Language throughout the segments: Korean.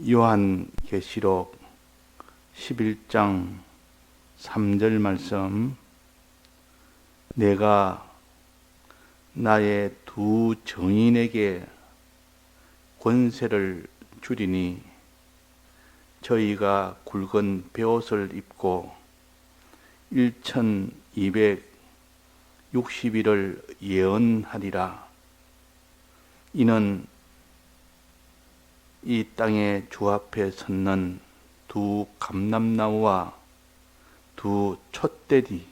요한계시록 11장 3절 말씀, 내가 나의 두 증인에게 권세를 주리니 저희가 굵은 베옷을 입고 1260일을 예언하리라. 이는 이 땅의 주 앞에 섰는 두 감람나무와 두 촛대리,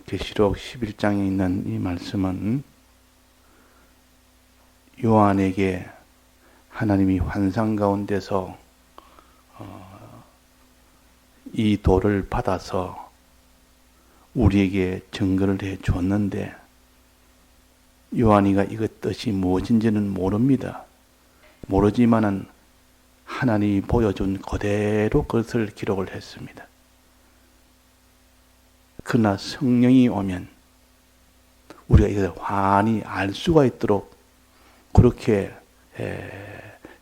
계시록 11장에 있는 이 말씀은 요한에게 하나님이 환상 가운데서 이 도를 받아서 우리에게 증거를 해 줬는데, 요한이가 이것 뜻이 무엇인지는 모릅니다. 모르지만은 하나님이 보여준 그대로 그것을 기록을 했습니다. 그러나 성령이 오면 우리가 이것을 환히 알 수가 있도록 그렇게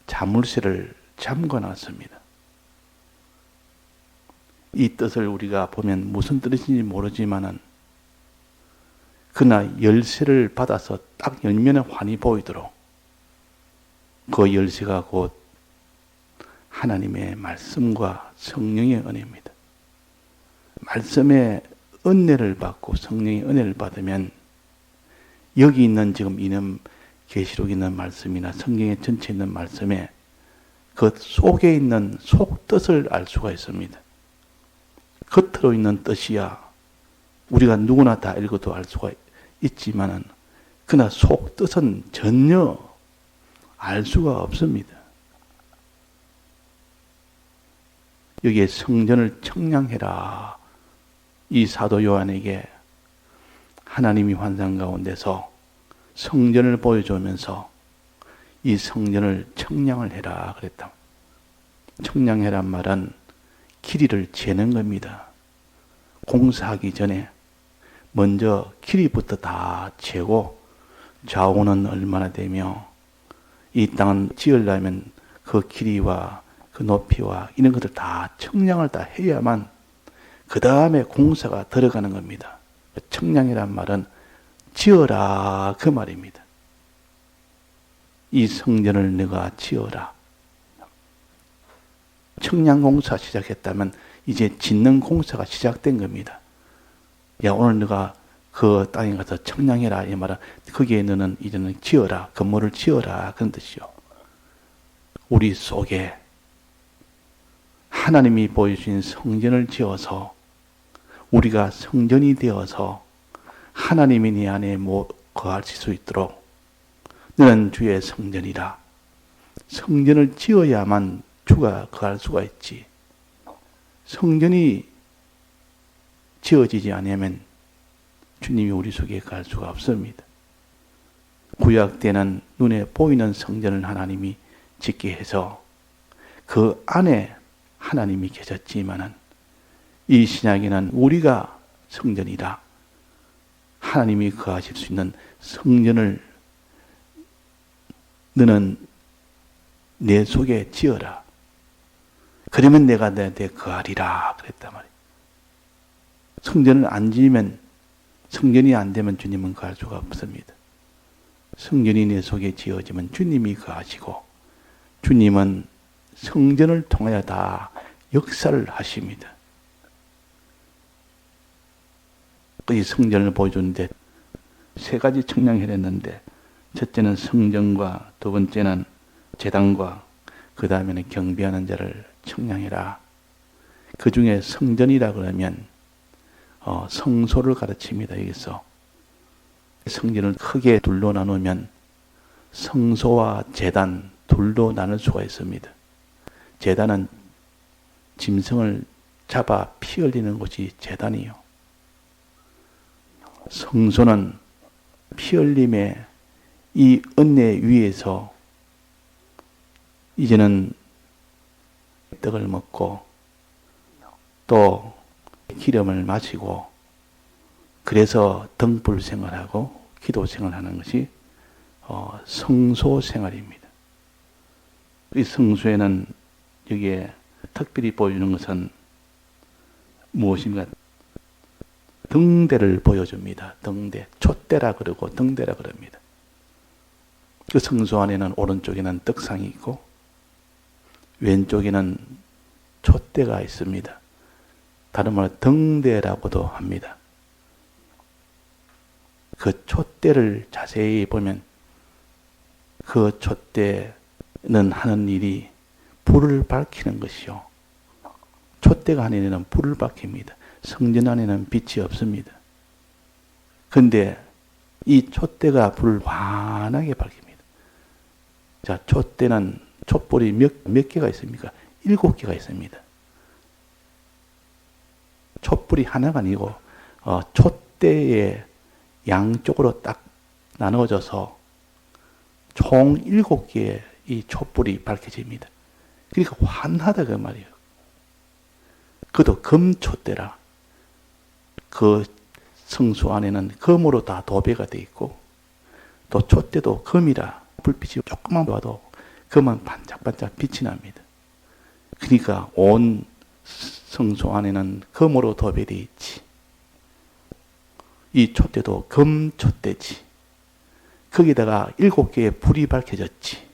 자물쇠를 잠궈놨습니다. 이 뜻을 우리가 보면 무슨 뜻인지 모르지만은, 그러나 열쇠를 받아서 딱 열면 환히 보이도록, 그 열쇠가 곧 하나님의 말씀과 성령의 은혜입니다. 말씀의 은혜를 받고 성령의 은혜를 받으면 여기 있는 지금 있는 계시록에 있는 말씀이나 성경의 전체에 있는 말씀에 그 속에 있는 속뜻을 알 수가 있습니다. 겉으로 있는 뜻이야 우리가 누구나 다 읽어도 알 수가 있지만은, 그러나 속뜻은 전혀 알 수가 없습니다. 여기에 성전을 청량해라, 이 사도 요한에게 하나님이 환상 가운데서 성전을 보여주면서 이 성전을 청량을 해라 그랬다. 청량해란 말은 길이를 재는 겁니다. 공사하기 전에 먼저 길이부터 다 재고, 좌우는 얼마나 되며 이 땅은 지으려면 그 길이와 그 높이와 이런 것들 다 청량을 다 해야만 그 다음에 공사가 들어가는 겁니다. 청량이란 말은 지어라 그 말입니다. 이 성전을 네가 지어라. 청량 공사 시작했다면 이제 짓는 공사가 시작된 겁니다. 야, 오늘 네가 그 땅에 가서 청량해라, 이 말은 거기에 너는 이제는 지어라, 건물을 지어라 그런 뜻이요. 우리 속에 하나님이 보여주신 성전을 지어서 우리가 성전이 되어서 하나님이 네 안에 거하실 수 있도록, 너는 주의 성전이라. 성전을 지어야만 주가 거할 수가 있지. 성전이 지어지지 않으면 주님이 우리 속에 거할 수가 없습니다. 구약 때는 눈에 보이는 성전을 하나님이 짓게 해서 그 안에 하나님이 계셨지만은, 이 신약에는 우리가 성전이라 하나님이 거하실 수 있는 성전을 너는 내 속에 지어라. 그러면 내가 너한테 거하리라 그랬단 말이에요. 성전을 안 지으면, 성전이 안 되면 주님은 거할 수가 없습니다. 성전이 내 속에 지어지면 주님이 거하시고, 주님은 성전을 통하여 다 역사를 하십니다. 이 성전을 보여주는데 세 가지 청량을 했는데, 첫째는 성전과 두 번째는 제단과 그 다음에는 경배하는 자를 청량해라. 그 중에 성전이라 그러면 성소를 가르칩니다. 여기서 성전을 크게 둘로 나누면 성소와 제단 둘로 나눌 수가 있습니다. 제단은 짐승을 잡아 피 흘리는 곳이 제단이요. 성소는 피 흘림의 이 은혜 위에서 이제는 떡을 먹고 또 기름을 마시고 그래서 등불 생활하고 기도 생활하는 것이 성소 생활입니다. 이 성소에는 여기에 특별히 보이는 것은 무엇입니까? 등대를 보여줍니다. 등대. 촛대라 그러고 등대라 그럽니다. 그 성소 안에는 오른쪽에는 떡상이 있고 왼쪽에는 촛대가 있습니다. 다른 말로 등대라고도 합니다. 그 촛대를 자세히 보면 그 촛대는 하는 일이 불을 밝히는 것이요. 촛대가 하는 일은 불을 밝힙니다. 성전 안에는 빛이 없습니다. 그런데 이 촛대가 불을 환하게 밝힙니다. 자, 촛대는 촛불이 몇 개가 있습니까? 7개가 있습니다. 촛불이 하나가 아니고 촛대의 양쪽으로 딱 나눠져서 총 7개의 이 촛불이 밝혀집니다. 그러니까 환하다 그 말이에요. 그것도 금촛대라. 그 성수 안에는 금으로 다 도배가 되어 있고 또 촛대도 금이라 불빛이 조금만 봐도 금은 반짝반짝 빛이 납니다. 그러니까 온 성소 안에는 금으로 도배되어 있지. 이 촛대도 금촛대지. 거기다가 7개의 불이 밝혀졌지.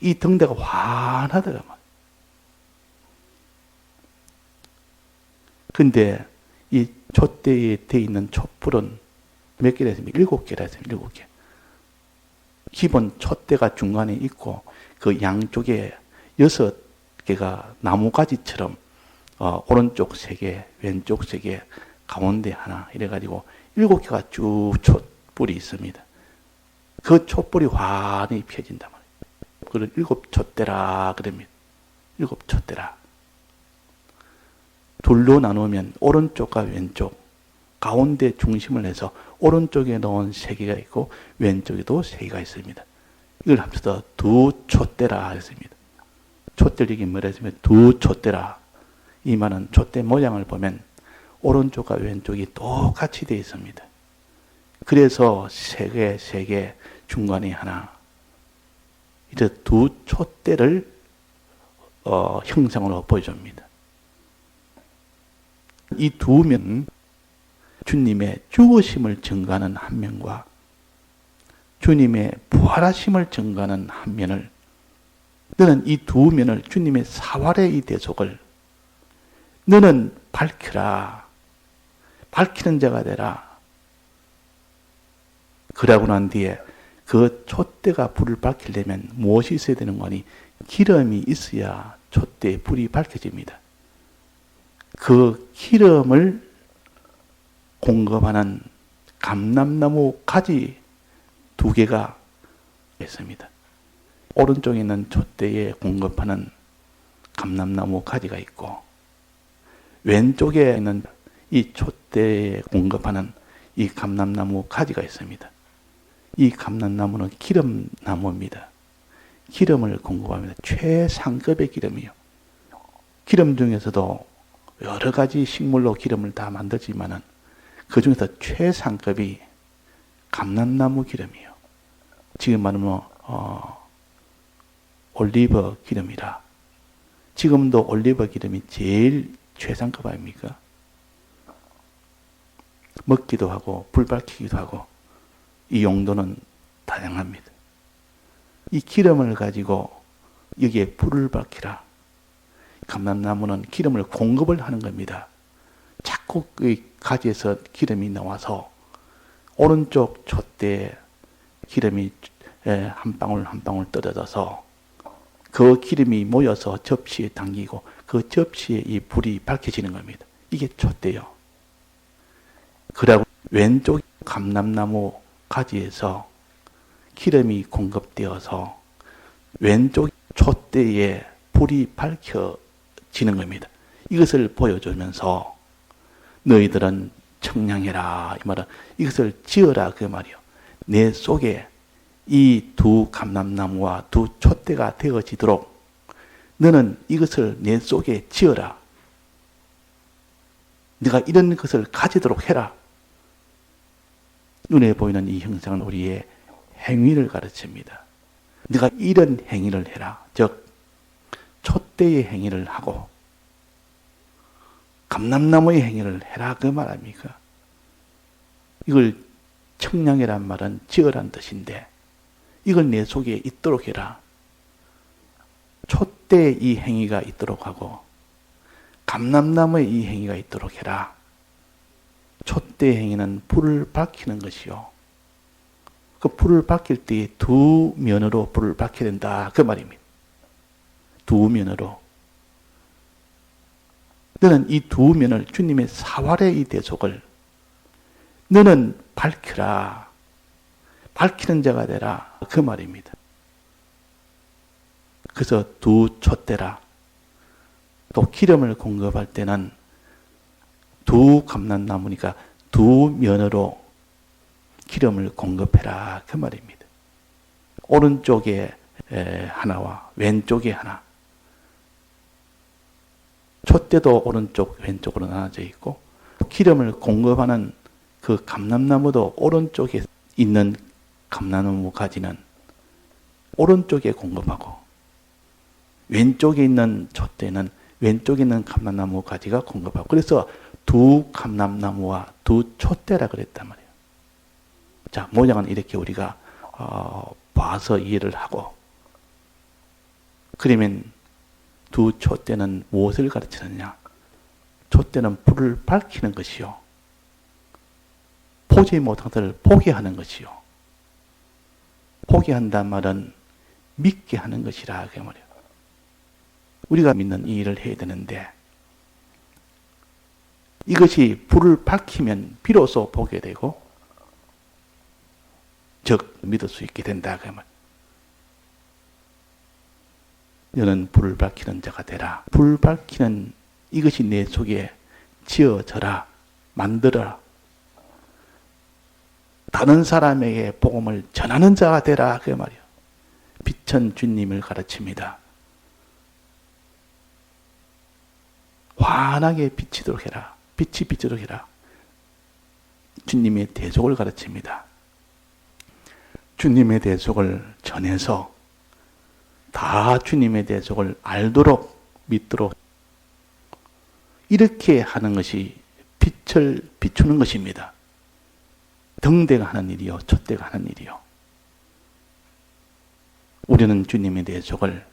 이 등대가 환하더라. 근데 이 촛대에 되어 있는 촛불은 몇 개라 했습니까? 7개라 했습니다. 7개. 기본 촛대가 중간에 있고 그 양쪽에 6개가 나무가지처럼 오른쪽 3개, 왼쪽 3개, 가운데 하나 이래가지고 7개가 쭉 촛불이 있습니다. 그 촛불이 환히 펴진단 말이에요. 그걸 7촛대라 그럽니다. 7촛대라. 둘로 나누면 오른쪽과 왼쪽, 가운데 중심을 해서 오른쪽에 넣은 3개가 있고 왼쪽에도 3개가 있습니다. 이걸 합쳐서 두 촛대라 했습니다. 촛대를 여기 뭐라 했으면 두 촛대라. 이 말은 촛대 모양을 보면 오른쪽과 왼쪽이 똑같이 되어 있습니다. 그래서 3개, 3개, 중간에 하나. 이제 두 촛대를 형상으로 보여줍니다. 이 두 면, 주님의 죽으심을 증거하는 한 면과 주님의 부활하심을 증거하는 한 면을, 너는 이 두 면을 주님의 사활의 이 대속을 너는 밝혀라. 밝히는 자가 되라. 그러고 난 뒤에 그 촛대가 불을 밝히려면 무엇이 있어야 되는 거니? 기름이 있어야 촛대의 불이 밝혀집니다. 그 기름을 공급하는 감람나무 가지 2개가 있습니다. 오른쪽에 있는 촛대에 공급하는 감람나무 가지가 있고 왼쪽에 있는 이 촛대에 공급하는 이 감람나무 가지가 있습니다. 이 감람나무는 기름나무입니다. 기름을 공급합니다. 최상급의 기름이요. 기름 중에서도 여러 가지 식물로 기름을 다 만들지만은 그 중에서 최상급이 감람나무 기름이에요. 지금 말하면 올리브 기름이라. 지금도 올리브 기름이 제일 최상급 아닙니까? 먹기도 하고 불 밝히기도 하고 이 용도는 다양합니다. 이 기름을 가지고 여기에 불을 밝히라. 감람나무는 기름을 공급을 하는 겁니다. 자꾸 그 가지에서 기름이 나와서 오른쪽 촛대에 기름이 한 방울 한 방울 떨어져서 그 기름이 모여서 접시에 담기고 그 접시에 이 불이 밝혀지는 겁니다. 이게 촛대요. 그리고 왼쪽 감람나무 가지에서 기름이 공급되어서 왼쪽 촛대에 불이 밝혀지는 겁니다. 이것을 보여주면서 너희들은 청량해라. 이 말은 이것을 지어라 그 말이요. 내 속에 이 두 감람나무와 두 촛대가 되어지도록 너는 이것을 내 속에 지어라. 네가 이런 것을 가지도록 해라. 눈에 보이는 이 형상은 우리의 행위를 가르칩니다. 네가 이런 행위를 해라. 즉 촛대의 행위를 하고 감람나무의 행위를 해라 그 말 아닙니까? 이걸 청량이란 말은 지으란 뜻인데 이걸 내 속에 있도록 해라. 촛대의 이 행위가 있도록 하고 감람나무의 이 행위가 있도록 해라. 촛대의 행위는 불을 밝히는 것이요. 그 불을 밝힐 때 두 면으로 불을 밝혀야 된다 그 말입니다. 두 면으로. 너는 이 두 면을 주님의 사활의 이 대속을 너는 밝혀라. 밝히는 자가 되라. 그 말입니다. 그래서 두 촛대라. 또 기름을 공급할 때는 두 감람나무니까 두 면으로 기름을 공급해라. 그 말입니다. 오른쪽에 하나와 왼쪽에 하나. 촛대도 오른쪽 왼쪽으로 나눠져 있고 기름을 공급하는 그 감람나무도 오른쪽에 있는 감람나무 가지는 오른쪽에 공급하고 왼쪽에 있는 촛대는 왼쪽에 있는 감람나무 가지가 공급하고 그래서 두 감람나무와 두 촛대라 그랬단 말이에요. 자, 모양은 이렇게 우리가 봐서 이해를 하고 그러면 두 촛대는 무엇을 가르치느냐? 촛대는 불을 밝히는 것이요. 보지 못한 것을 보게 하는 것이요. 보게 한다는 말은 믿게 하는 것이라 그 말이에요. 우리가 믿는 이 일을 해야 되는데 이것이 불을 밝히면 비로소 보게 되고 즉 믿을 수 있게 된다 그 말. 너는 불을 밝히는 자가 되라. 불 밝히는 이것이 내 속에 지어져라. 만들어라. 다른 사람에게 복음을 전하는 자가 되라 그 말이요. 빛은 주님을 가르칩니다. 환하게 비치도록 해라. 빛이 비치도록 해라. 주님의 대속을 가르칩니다. 주님의 대속을 전해서 다 주님의 대속을 알도록 믿도록 이렇게 하는 것이 빛을 비추는 것입니다. 등대가 하는 일이요, 촛대가 하는 일이요. 우리는 주님의 대속을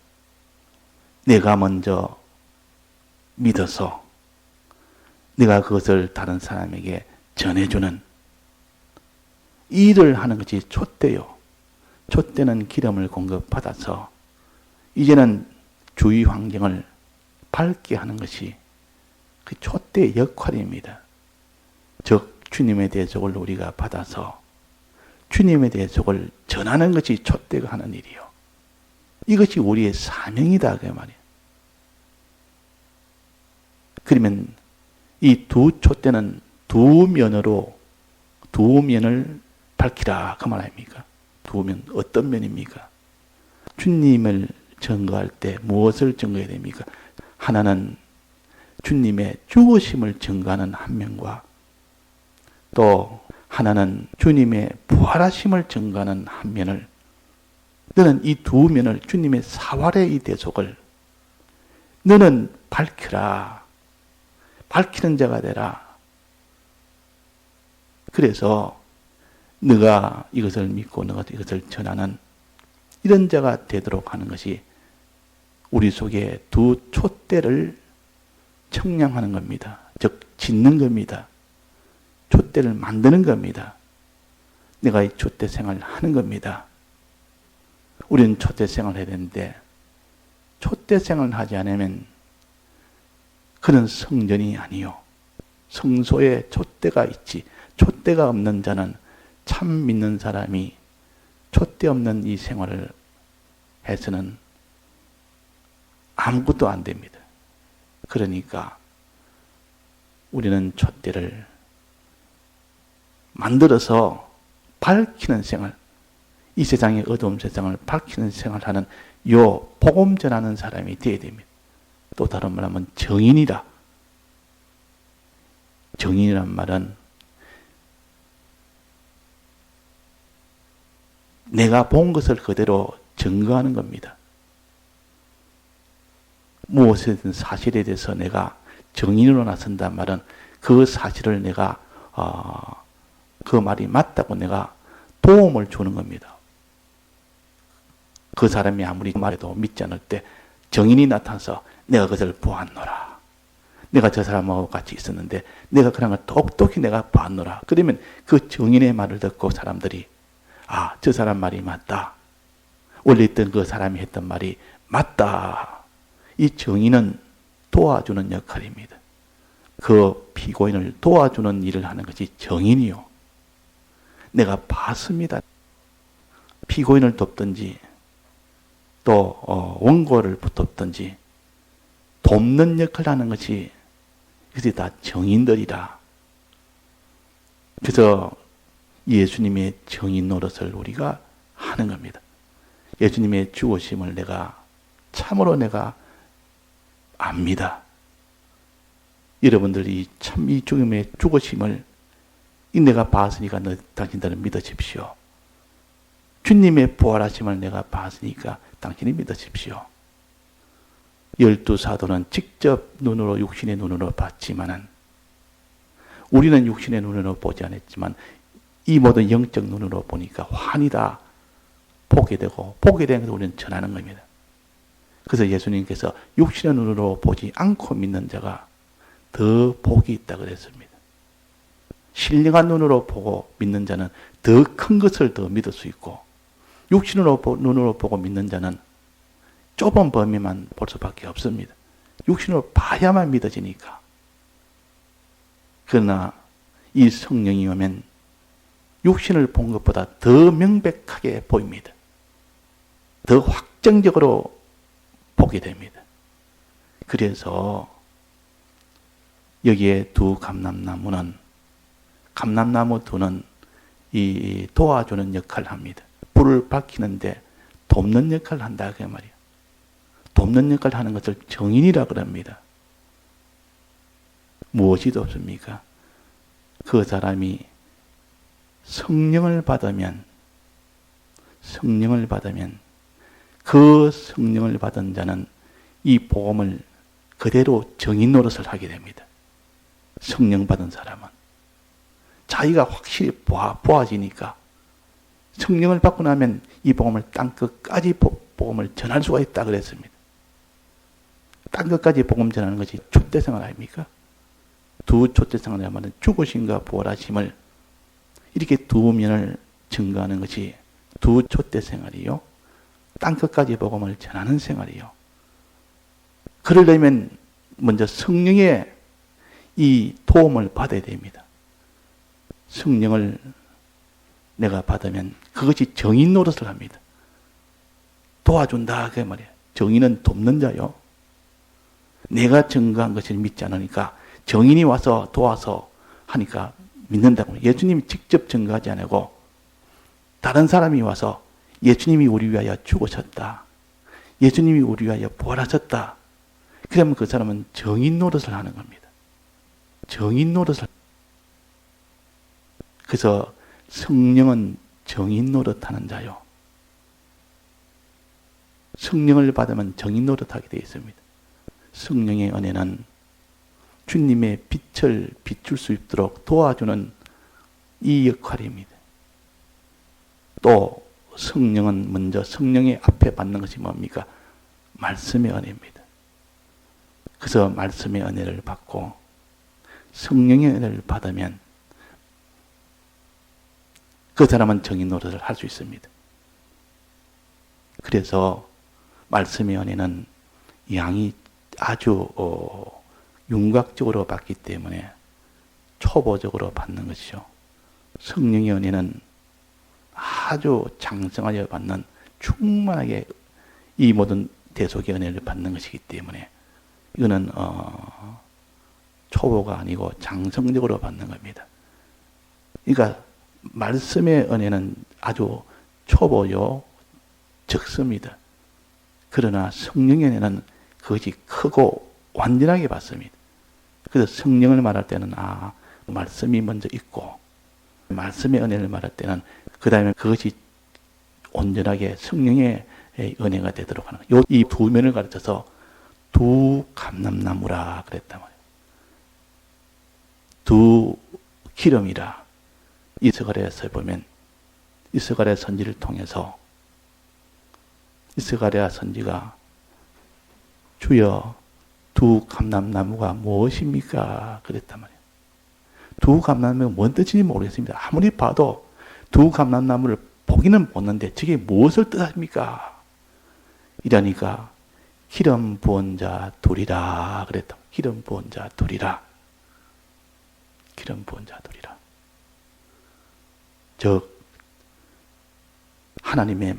내가 먼저 믿어서 내가 그것을 다른 사람에게 전해주는 이 일을 하는 것이 촛대요. 촛대는 기름을 공급받아서 이제는 주위 환경을 밝게 하는 것이 그 촛대의 역할입니다. 즉 주님의 대속을 우리가 받아서 주님의 대속을 전하는 것이 촛대가 하는 일이요. 이것이 우리의 사명이다 그 말이에요. 그러면 이 두 촛대는 두 면으로 두 면을 밝히라 그 말 아닙니까? 두 면 어떤 면입니까? 주님을 증거할 때 무엇을 증거해야 됩니까? 하나는 주님의 죽으심을 증거하는 한 면과 또 하나는 주님의 부활하심을 증거하는 한 면을 너는 이 두 면을 주님의 사활의 이 대속을 너는 밝혀라. 밝히는 자가 되라. 그래서 너가 이것을 믿고 너가 이것을 전하는 이런 자가 되도록 하는 것이 우리 속에 두 촛대를 청량하는 겁니다. 즉 짓는 겁니다. 촛대를 만드는 겁니다. 내가 이 촛대 생활을 하는 겁니다. 우리는 촛대 생활을 해야 되는데 촛대 생활을 하지 않으면 그는 성전이 아니요. 성소에 촛대가 있지. 촛대가 없는 자는 참 믿는 사람이 촛대 없는 이 생활을 해서는 아무것도 안 됩니다. 그러니까 우리는 촛대를 만들어서 밝히는 생활, 이 세상의 어두운 세상을 밝히는 생활하는 요 복음 전하는 사람이 되어야 됩니다. 또 다른 말 하면 정인이라. 정인이란 말은 내가 본 것을 그대로 증거하는 겁니다. 무엇이든 사실에 대해서 내가 정인으로 나선단 말은 그 사실을 내가 그 말이 맞다고 내가 도움을 주는 겁니다. 그 사람이 아무리 말해도 믿지 않을 때 정인이 나타나서 내가 그것을 보았노라. 내가 저 사람하고 같이 있었는데 내가 그런 걸 똑똑히 내가 봤노라. 그러면 그 정인의 말을 듣고 사람들이 아, 저 사람 말이 맞다. 원래 있던 그 사람이 했던 말이 맞다. 이 정인은 도와주는 역할입니다. 그 피고인을 도와주는 일을 하는 것이 정인이요. 내가 봤습니다. 피고인을 돕든지 또 원고를 돕든지 돕는 역할을 하는 것이 이것이 다 정인들이라. 그래서 예수님의 정인 노릇을 우리가 하는 겁니다. 예수님의 죽으심을 참으로 내가 압니다. 여러분들이 참 이 죽음의 죽으심을 내가 봤으니까 당신들은 믿으십시오. 주님의 부활하심을 내가 봤으니까 당신이 믿으십시오. 12사도는 직접 눈으로 육신의 눈으로 봤지만은 우리는 육신의 눈으로 보지 않았지만 이 모든 영적 눈으로 보니까 환히다 보게 되고 보게 되는 것을 우리는 전하는 겁니다. 그래서 예수님께서 육신의 눈으로 보지 않고 믿는 자가 더 복이 있다 그랬습니다. 신령한 눈으로 보고 믿는 자는 더 큰 것을 더 믿을 수 있고 눈으로 보고 믿는 자는 좁은 범위만 볼 수밖에 없습니다. 육신으로 봐야만 믿어지니까. 그러나 이 성령이 오면 육신을 본 것보다 더 명백하게 보입니다. 더 확정적으로 보게 됩니다. 그래서 여기에 두 감람나무는 감람나무 두는 이 도와주는 역할을 합니다. 불을 밝히는데 돕는 역할을 한다 그 말이에요. 돕는 역할을 하는 것을 정인이라 그럽니다. 무엇이 돕습니까? 그 사람이 성령을 받으면 그 성령을 받은 자는 이 복음을 그대로 정인 노릇을 하게 됩니다. 성령 받은 사람은 자기가 확실히 보아지니까 성령을 받고 나면 이 복음을 땅끝까지 복음을 전할 수가 있다 그랬습니다. 땅끝까지 복음 전하는 것이 촛대생활 아닙니까? 두 촛대생활을 하면 죽으심과 부활하심을 이렇게 두 면을 증거하는 것이 두 촛대생활이요. 땅끝까지 복음을 전하는 생활이요. 그러려면 먼저 성령의 이 도움을 받아야 됩니다. 성령을 내가 받으면 그것이 정인 노릇을 합니다. 도와준다 그 말이에요. 정인은 돕는 자요. 내가 증거한 것을 믿지 않으니까 정인이 와서 도와서 하니까 믿는다고. 예수님이 직접 증거하지 않고 다른 사람이 와서 예수님이 우리 위하여 죽으셨다. 예수님이 우리 위하여 부활하셨다. 그러면 그 사람은 정인 노릇을 하는 겁니다. 정인 노릇을. 그래서 성령은 정인 노릇하는 자요. 성령을 받으면 정인 노릇하게 되어 있습니다. 성령의 은혜는 주님의 빛을 비출 수 있도록 도와주는 이 역할입니다. 또 성령은 먼저 성령의 앞에 받는 것이 뭡니까? 말씀의 은혜입니다. 그래서 말씀의 은혜를 받고 성령의 은혜를 받으면 그 사람은 정인 노릇을 할 수 있습니다. 그래서 말씀의 은혜는 양이 아주 윤곽적으로 받기 때문에 초보적으로 받는 것이죠. 성령의 은혜는 아주 장성하게 받는 충만하게 이 모든 대속의 은혜를 받는 것이기 때문에 이거는 초보가 아니고 장성적으로 받는 겁니다. 그러니까 말씀의 은혜는 아주 초보요 적습니다. 그러나 성령의 은혜는 그것이 크고 완전하게 받습니다. 그래서 성령을 말할 때는 말씀이 먼저 있고 말씀의 은혜를 말할 때는 그 다음에 그것이 온전하게 성령의 은혜가 되도록 하는 거예요. 이 두 면을 가르쳐서 두 감람나무라 그랬단 말이에요. 두 기름이라. 이스가랴에서 보면 이스가랴 선지를 통해서 이스가랴 선지가 주여 두 감람나무가 무엇입니까? 그랬단 말이에요. 두 감람나무가 뭔 뜻인지 모르겠습니다. 아무리 봐도 두 감람나무를 보기는 보는데 저게 무엇을 뜻합니까? 이러니까 기름 부은 자 둘이라 그랬다. 기름 부은 자 둘이라. 기름 부은 자 둘이라. 즉 하나님의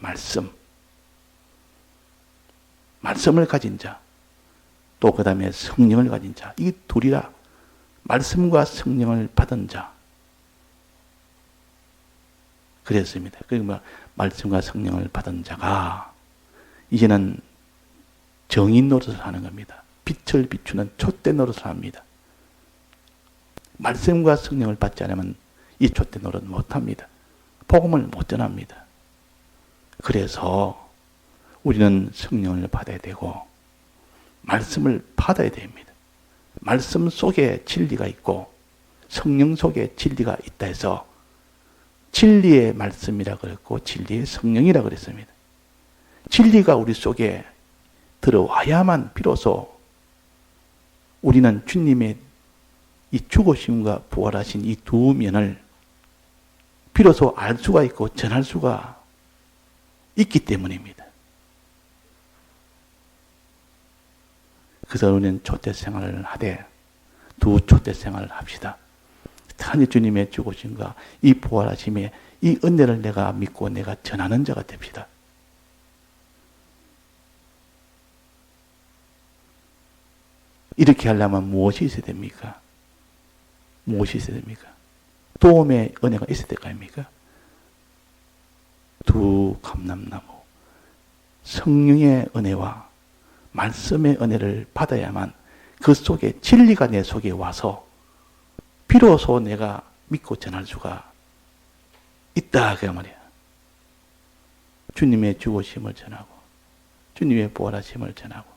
말씀을 가진 자, 또 그 다음에 성령을 가진 자, 이 둘이라. 말씀과 성령을 받은 자. 그랬습니다. 그러니까 말씀과 성령을 받은 자가 이제는 정인 노릇을 하는 겁니다. 빛을 비추는 촛대 노릇을 합니다. 말씀과 성령을 받지 않으면 이 촛대 노릇 못합니다. 복음을 못 전합니다. 그래서 우리는 성령을 받아야 되고 말씀을 받아야 됩니다. 말씀 속에 진리가 있고 성령 속에 진리가 있다 해서 진리의 말씀이라 그랬고 진리의 성령이라 그랬습니다. 진리가 우리 속에 들어와야만 비로소 우리는 주님의 이 죽으심과 부활하신 이 두 면을 비로소 알 수가 있고 전할 수가 있기 때문입니다. 그래서 우리는 촛대 생활을 하되 두 촛대 생활을 합시다. 단지 주님의 죽으심과 이 부활하심의 이 은혜를 내가 믿고 내가 전하는 자가 됩시다. 이렇게 하려면 무엇이 있어야 됩니까? 무엇이 있어야 됩니까? 도움의 은혜가 있어야 될 거 아닙니까? 두 감람나무, 성령의 은혜와 말씀의 은혜를 받아야만 그 속에 진리가 내 속에 와서 비로소 내가 믿고 전할 수가 있다 그 말이야. 주님의 죽으심을 전하고 주님의 부활하심을 전하고.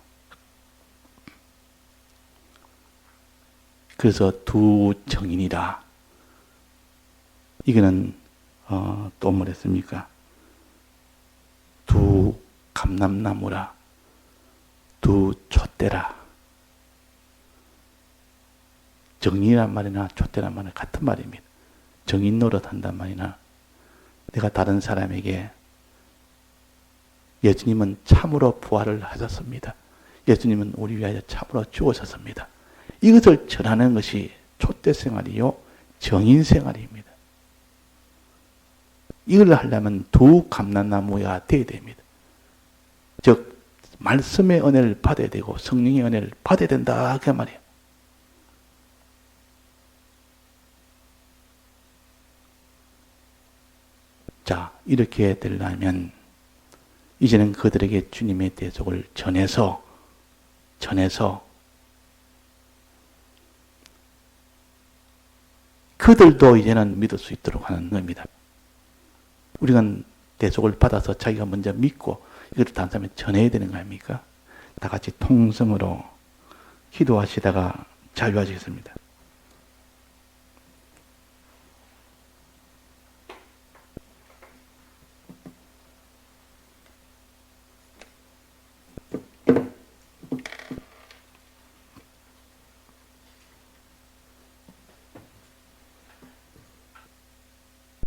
그래서 두 정인이라. 이거는 또 뭐랬습니까? 두 감람나무라. 두 촛대라. 정인이란 말이나 촛대란 말은 같은 말입니다. 정인 노릇 한단 말이나 내가 다른 사람에게 예수님은 참으로 부활을 하셨습니다. 예수님은 우리 위하여 참으로 죽으셨습니다. 이것을 전하는 것이 촛대 생활이요 정인 생활입니다. 이걸 하려면 두 감람나무가 되어야 됩니다. 즉 말씀의 은혜를 받아야 되고 성령의 은혜를 받아야 된다 그 말이에요. 자, 이렇게 되려면 이제는 그들에게 주님의 대속을 전해서 그들도 이제는 믿을 수 있도록 하는 겁니다. 우리가 대속을 받아서 자기가 먼저 믿고 이것을 다른 사람에 전해야 되는 거 아닙니까? 다 같이 통성으로 기도하시다가 자유하시겠습니다.